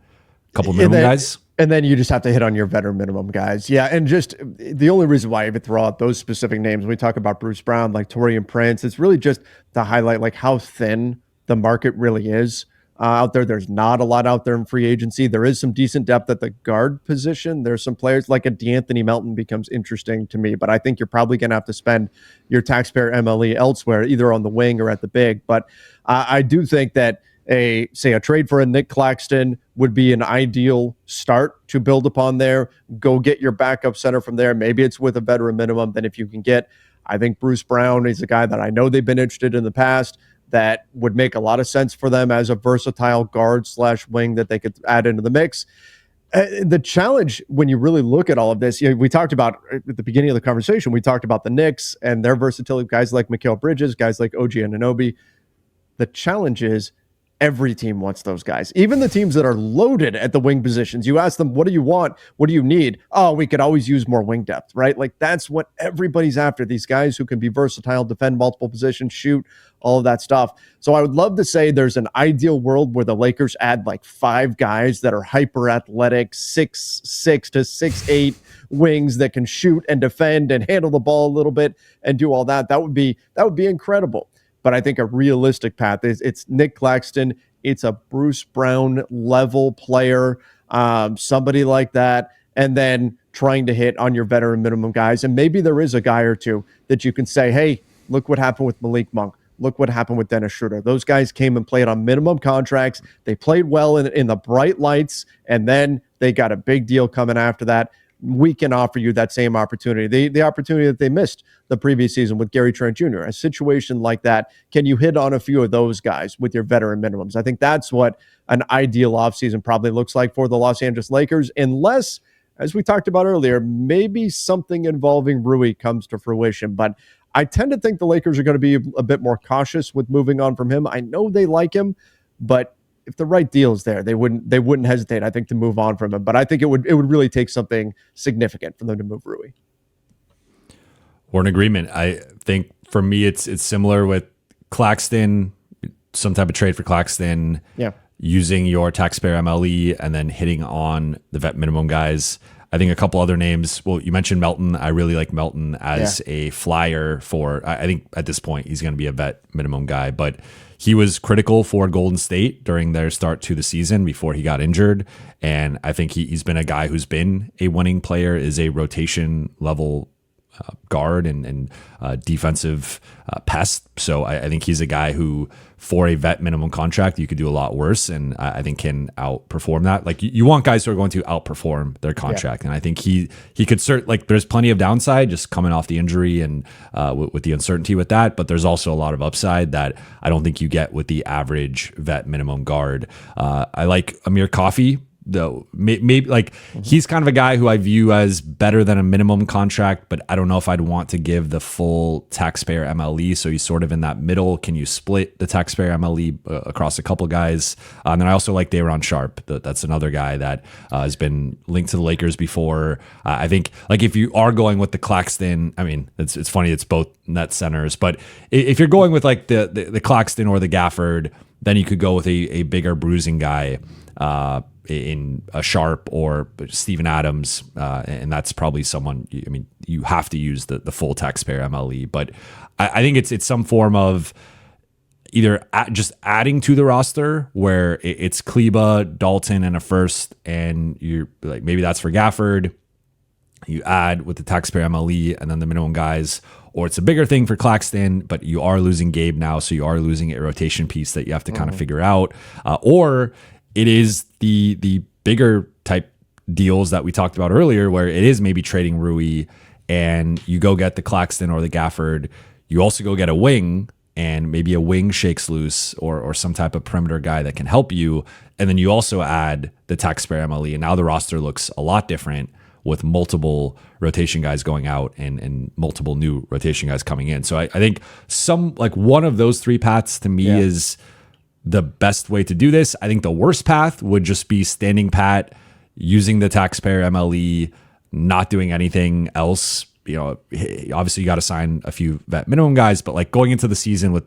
a couple minimum guys? And then you just have to hit on your veteran minimum guys. Yeah, and just the only reason why I even throw out those specific names when we talk about Bruce Brown, like Taurean Prince, it's really just to highlight like how thin the market really is out there. There's not a lot out there in free agency. There is some decent depth at the guard position. There's some players like a DeAnthony Melton becomes interesting to me, but I think you're probably going to have to spend your taxpayer MLE elsewhere, either on the wing or at the big. But I do think that a trade for a Nick Claxton would be an ideal start to build upon there. Go get your backup center from there. Maybe it's with a veteran minimum. Then if you can get, I think Bruce Brown is a guy that I know they've been interested in the past that would make a lot of sense for them as a versatile guard/wing that they could add into the mix. The challenge when you really look at all of this, we talked about at the beginning of the conversation, we talked about the Knicks and their versatility, guys like Mikal Bridges, guys like OG Anunoby. The challenge is every team wants those guys, even the teams that are loaded at the wing positions. You ask them, what do you want? What do you need? Oh, we could always use more wing depth, right? Like that's what everybody's after. These guys who can be versatile, defend multiple positions, shoot, all of that stuff. So I would love to say there's an ideal world where the Lakers add like 5 guys that are hyper athletic, 6'6" to 6'8" wings that can shoot and defend and handle the ball a little bit and do all that. That would be incredible. But I think a realistic path is it's Nick Claxton. It's a Bruce Brown level player, somebody like that, and then trying to hit on your veteran minimum guys. And maybe there is a guy or two that you can say, hey, look what happened with Malik Monk. Look what happened with Dennis Schroeder. Those guys came and played on minimum contracts. They played well in the bright lights, and then they got a big deal coming after that. We can offer you that same opportunity, the opportunity that they missed the previous season with Gary Trent Jr. A situation like that, can you hit on a few of those guys with your veteran minimums? I think that's what an ideal offseason probably looks like for the Los Angeles Lakers, unless, as we talked about earlier, maybe something involving Rui comes to fruition. But I tend to think the Lakers are going to be a bit more cautious with moving on from him. I know they like him, but if the right deal is there, they wouldn't hesitate, I think, to move on from him. But I think it would really take something significant for them to move Rui. We're in agreement. I think for me, it's similar with Claxton, some type of trade for Claxton, using your taxpayer MLE and then hitting on the vet minimum guys. I think a couple other names. Well, you mentioned Melton. I really like Melton as a flyer for, I think at this point, he's going to be a vet minimum guy, but he was critical for Golden State during their start to the season before he got injured. And I think he's been a guy who's been a winning player, is a rotation level guard and defensive pest. So I think he's a guy who, for a vet minimum contract, you could do a lot worse, and I think can outperform that. Like you want guys who are going to outperform their contract, and I think he could there's plenty of downside just coming off the injury and with the uncertainty with that, but there's also a lot of upside that I don't think you get with the average vet minimum guard. I like Amir Coffey, though. Maybe he's kind of a guy who I view as better than a minimum contract, but I don't know if I'd want to give the full taxpayer MLE. So he's sort of in that middle. Can you split the taxpayer MLE across a couple guys? And then I also like Day'Ron Sharpe. That's another guy that has been linked to the Lakers before. I think if you are going with the Claxton, I mean, it's funny, it's both net centers, but if you're going with the Claxton or the Gafford, then you could go with a bigger bruising guy in a Sharp or Steven Adams, and that's probably someone. I mean, you have to use the full taxpayer MLE, but I think it's some form of either just adding to the roster where it's Kleba, Dalton, and a first, and you're like maybe that's for Gafford. You add with the taxpayer MLE and then the minimum guys, or it's a bigger thing for Claxton, but you are losing Gabe now, so you are losing a rotation piece that you have to kind of figure out, or it is the bigger type deals that we talked about earlier, where it is maybe trading Rui and you go get the Claxton or the Gafford, you also go get a wing, and maybe a wing shakes loose or some type of perimeter guy that can help you. And then you also add the taxpayer MLE. And now the roster looks a lot different with multiple rotation guys going out and multiple new rotation guys coming in. So I think one of those three paths to me is the best way to do this. I think the worst path would just be standing pat, using the taxpayer MLE, not doing anything else. Obviously you got to sign a few vet minimum guys, but like going into the season with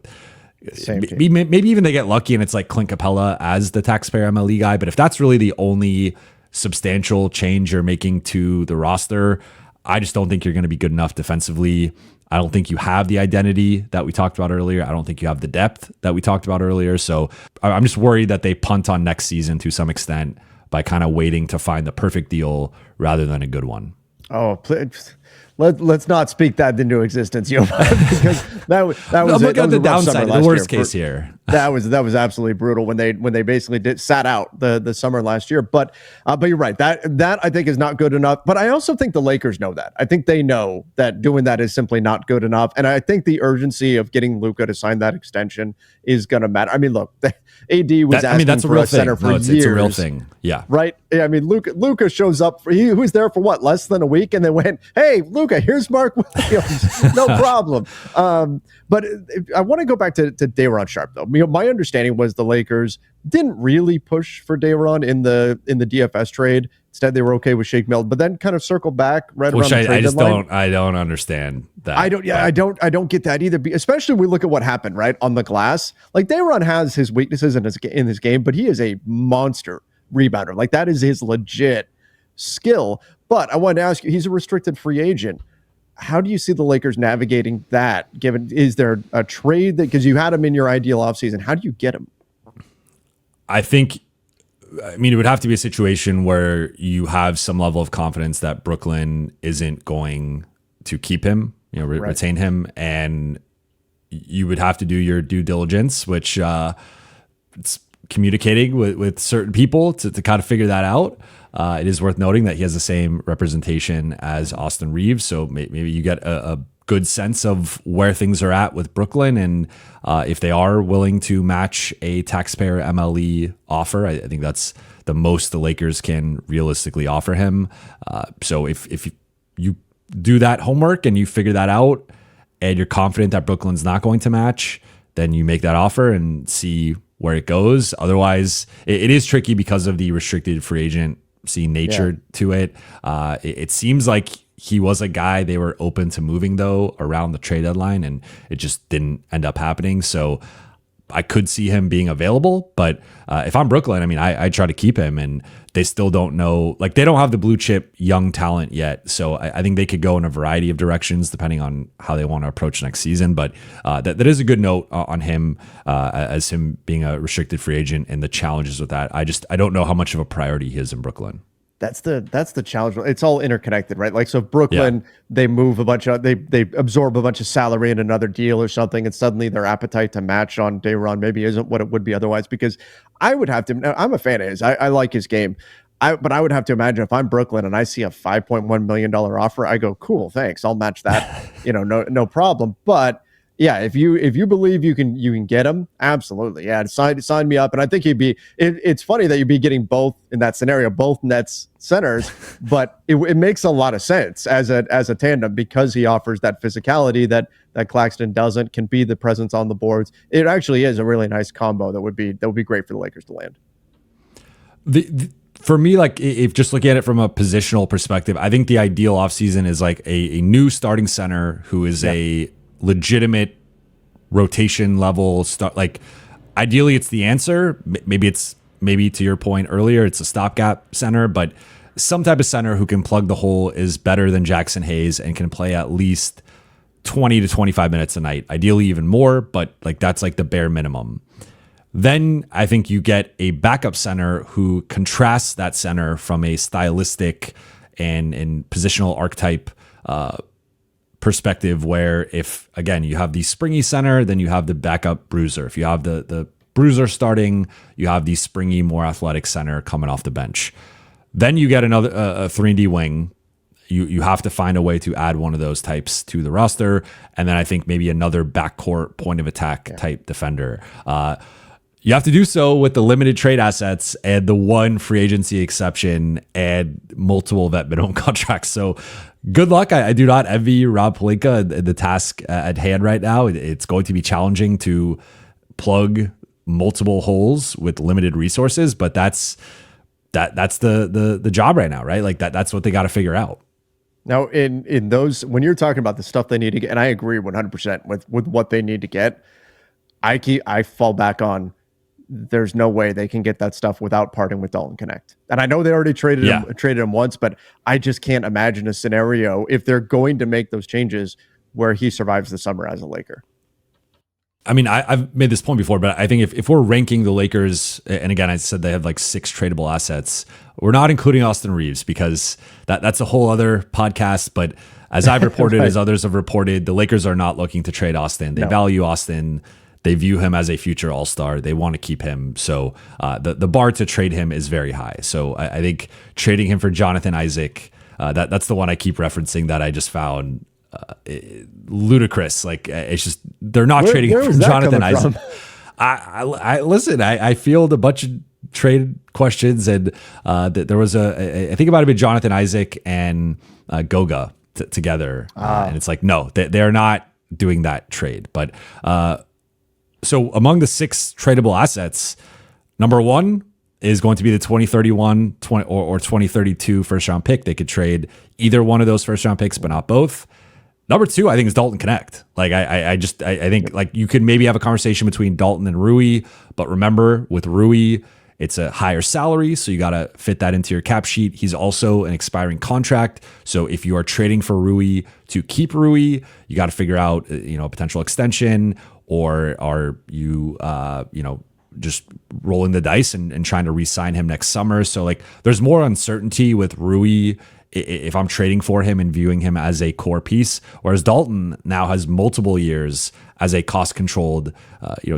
maybe even they get lucky and it's like Clint Capella as the taxpayer MLE guy. But if that's really the only substantial change you're making to the roster, I just don't think you're going to be good enough defensively. I don't think you have the identity that we talked about earlier. I don't think you have the depth that we talked about earlier. So I'm just worried that they punt on next season to some extent by kind of waiting to find the perfect deal rather than a good one. Oh, please. Let's not speak that into existence, Jovan, because that was I'm looking at the downside, the worst case here. That was absolutely brutal when they basically sat out the summer last year. But you're right. That I think is not good enough. But I also think the Lakers know that. I think they know that doing that is simply not good enough. And I think the urgency of getting Luka to sign that extension is going to matter. I mean, look, AD was asking that's for a center for years. It's a real thing. Yeah. Right. I mean, Luka shows up. He was there for what, less than a week, and they went, "Hey, Luka, here's Mark Williams, no problem." But I want to go back to Day'Ron Sharpe, though. My understanding was the Lakers didn't really push for Day'Ron in the DFS trade. Instead, they were okay with Shake Milton, but then kind of circle back around the trade deadline. I don't understand that. I don't get that either. Especially when we look at what happened right on the glass. Like Day'Ron has his weaknesses in his game, but he is a monster rebounder. Like that is his legit skill. But I wanted to ask you, he's a restricted free agent. How do you see the Lakers navigating that? Is there a trade that, because you had him in your ideal offseason, how do you get him? I mean, it would have to be a situation where you have some level of confidence that Brooklyn isn't going to keep him, retain him, and you would have to do your due diligence, which it's communicating with certain people to kind of figure that out. It is worth noting that he has the same representation as Austin Reeves, so maybe you get a good sense of where things are at with Brooklyn, and if they are willing to match a taxpayer MLE offer, I think that's the most the Lakers can realistically offer him. So if you do that homework and you figure that out, and you're confident that Brooklyn's not going to match, then you make that offer and see where it goes. Otherwise, it is tricky because of the restricted free agent nature to it. It seems like he was a guy they were open to moving, though, around the trade deadline, and it just didn't end up happening. So I could see him being available, but if I'm Brooklyn, I mean, I try to keep him, and they still don't know, like they don't have the blue chip young talent yet. So I think they could go in a variety of directions depending on how they want to approach next season. But that is a good note on him as him being a restricted free agent and the challenges with that. I don't know how much of a priority he is in Brooklyn. That's the challenge. It's all interconnected, right? Like, so Brooklyn, they move a bunch of, they absorb a bunch of salary in another deal or something, and suddenly their appetite to match on Day'Ron maybe isn't what it would be otherwise. Because I would have to, I'm a fan of his. I like his game. But I would have to imagine if I'm Brooklyn and I see a $5.1 million offer, I go, cool, thanks, I'll match that, no problem. But yeah, if you believe you can get him, absolutely, yeah, sign me up. And I think it's funny that you'd be getting both in that scenario, both Nets centers, but it makes a lot of sense as a tandem because he offers that physicality that Claxton doesn't, can be the presence on the boards. It actually is a really nice combo that would be great for the Lakers to land. For me, like if just looking at it from a positional perspective, I think the ideal offseason is like a new starting center who is a legitimate rotation level start. Like ideally it's the answer. Maybe to your point earlier, it's a stopgap center, but some type of center who can plug the hole is better than Jackson Hayes and can play at least 20 to 25 minutes a night. Ideally even more, but like that's like the bare minimum. Then I think you get a backup center who contrasts that center from a stylistic and positional archetype perspective, where if, again, you have the springy center, then you have the backup bruiser. If you have the bruiser starting, you have the springy, more athletic center coming off the bench. Then you get another a 3D wing. you have to find a way to add one of those types to the roster. And then I think maybe another backcourt point of attack type defender. You have to do so with the limited trade assets and the one free agency exception and multiple vet minimum contracts. So good luck. I do not envy you, Rob Pelinka, the task at hand right now. It's going to be challenging to plug multiple holes with limited resources, but that's the job right now, right? Like that's what they got to figure out. Now, in those, when you're talking about the stuff they need to get, and I agree 100% with what they need to get, I fall back on, there's no way they can get that stuff without parting with Dalton Connect. And I know they already traded him once, but I just can't imagine a scenario if they're going to make those changes where he survives the summer as a Laker. I mean, I've made this point before, but I think if we're ranking the Lakers, and again, I said they have like 6 tradable assets, we're not including Austin Reeves because that's a whole other podcast. But as I've reported, right. As others have reported, the Lakers are not looking to trade Austin. They value Austin. They view him as a future all-star. They want to keep him. So the bar to trade him is very high. So I think trading him for Jonathan Isaac, that's the one I keep referencing that I just found ludicrous. Like it's just, they're not trading him for Jonathan Isaac. I listen, I field a bunch of trade questions and there was I think it might have been Jonathan Isaac and Goga together. And it's like, no, they're not doing that trade. But so among the 6 tradable assets, number 1 is going to be the 2031 or 2032 first round pick. They could trade either one of those first round picks, but not both. Number 2, I think, is Dalton Connect. Like I think like you could maybe have a conversation between Dalton and Rui, but remember with Rui, it's a higher salary, so you got to fit that into your cap sheet. He's also an expiring contract, so if you are trading for Rui to keep Rui, you got to figure out a potential extension, or are you just rolling the dice and trying to re-sign him next summer. So like there's more uncertainty with Rui if I'm trading for him and viewing him as a core piece, whereas Dalton now has multiple years as a cost-controlled,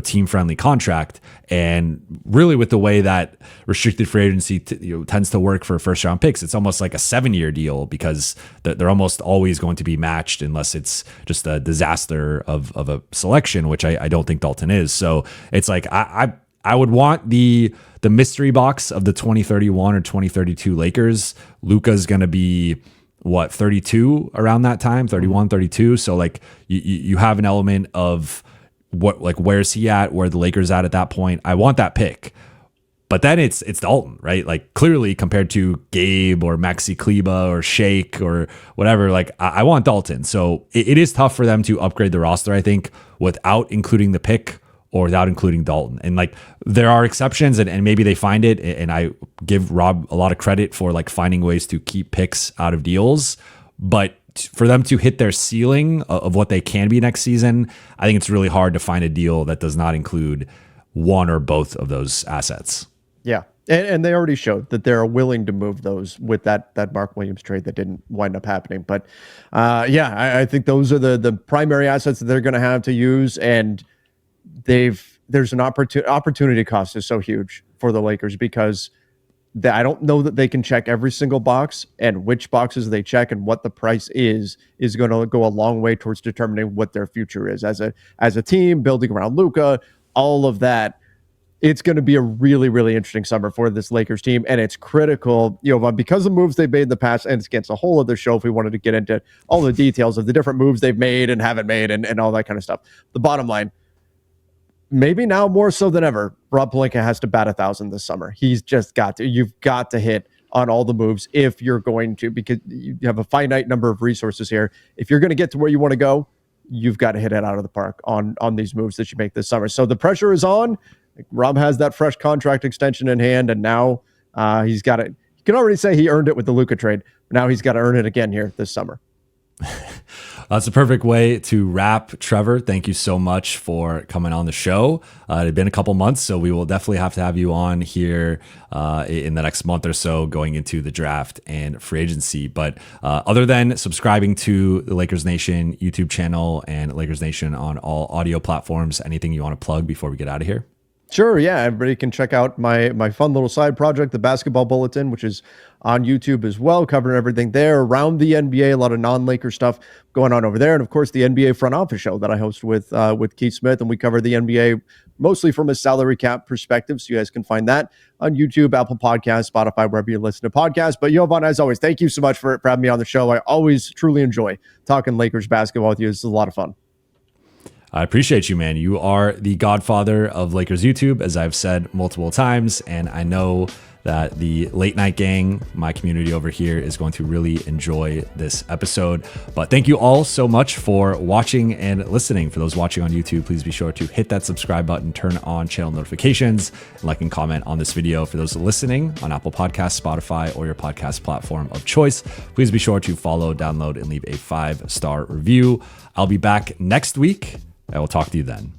team-friendly contract. And really with the way that restricted free agency tends to work for first-round picks, it's almost like a 7-year deal because they're almost always going to be matched unless it's just a disaster of a selection, which I don't think Dalton is. So it's like I would want the mystery box of the 2031 or 2032 Lakers. Luka's going to be 32 around that time, 31, 32. So like you have an element of what, like, where's he at, where the Lakers at that point. I want that pick. But then it's Dalton, right? Like clearly compared to Gabe or Maxi Kleba or Shake or whatever, like I want Dalton. So it is tough for them to upgrade the roster, I think, without including the pick or without including Dalton. And like there are exceptions and maybe they find it. And I give Rob a lot of credit for like finding ways to keep picks out of deals. But for them to hit their ceiling of what they can be next season, I think it's really hard to find a deal that does not include one or both of those assets. Yeah. And they already showed that they're willing to move those with that Mark Williams trade that didn't wind up happening. But I think those are the primary assets that they're going to have to use. And there's an opportunity cost is so huge for the Lakers because I don't know that they can check every single box, and which boxes they check and what the price is going to go a long way towards determining what their future is as a team building around Luka, all of that. It's going to be a really, really interesting summer for this Lakers team, and it's critical, because of moves they've made in the past, and it's against a whole other show if we wanted to get into all the details of the different moves they've made and haven't made and all that kind of stuff. The bottom line, maybe now more so than ever, Rob Pelinka has to bat 1,000 this summer. He's just got to. You've got to hit on all the moves if you're going to, because you have a finite number of resources here. If you're going to get to where you want to go, you've got to hit it out of the park on these moves that you make this summer. So the pressure is on. Rob has that fresh contract extension in hand, and now he's got it. You can already say he earned it with the Luka trade. But now he's got to earn it again here this summer. That's a perfect way to wrap. Trevor, thank you so much for coming on the show. It had been a couple months, so we will definitely have to have you on here in the next month or so going into the draft and free agency. But other than subscribing to the Lakers Nation YouTube channel and Lakers Nation on all audio platforms, anything you want to plug before we get out of here? Sure, yeah. Everybody can check out my fun little side project, the Basketball Bulletin, which is on YouTube as well, covering everything there around the NBA, a lot of non-Laker stuff going on over there. And of course, the NBA front office show that I host with Keith Smith, and we cover the NBA mostly from a salary cap perspective. So you guys can find that on YouTube, Apple Podcasts, Spotify, wherever you listen to podcasts. But Jovan, as always, thank you so much for having me on the show. I always truly enjoy talking Lakers basketball with you. This is a lot of fun. I appreciate you, man. You are the godfather of Lakers YouTube, as I've said multiple times. And I know that the late night gang, my community over here, is going to really enjoy this episode. But thank you all so much for watching and listening. For those watching on YouTube, please be sure to hit that subscribe button, turn on channel notifications, and like and comment on this video. For those listening on Apple Podcasts, Spotify, or your podcast platform of choice, please be sure to follow, download, and leave a 5-star review. I'll be back next week. I will talk to you then.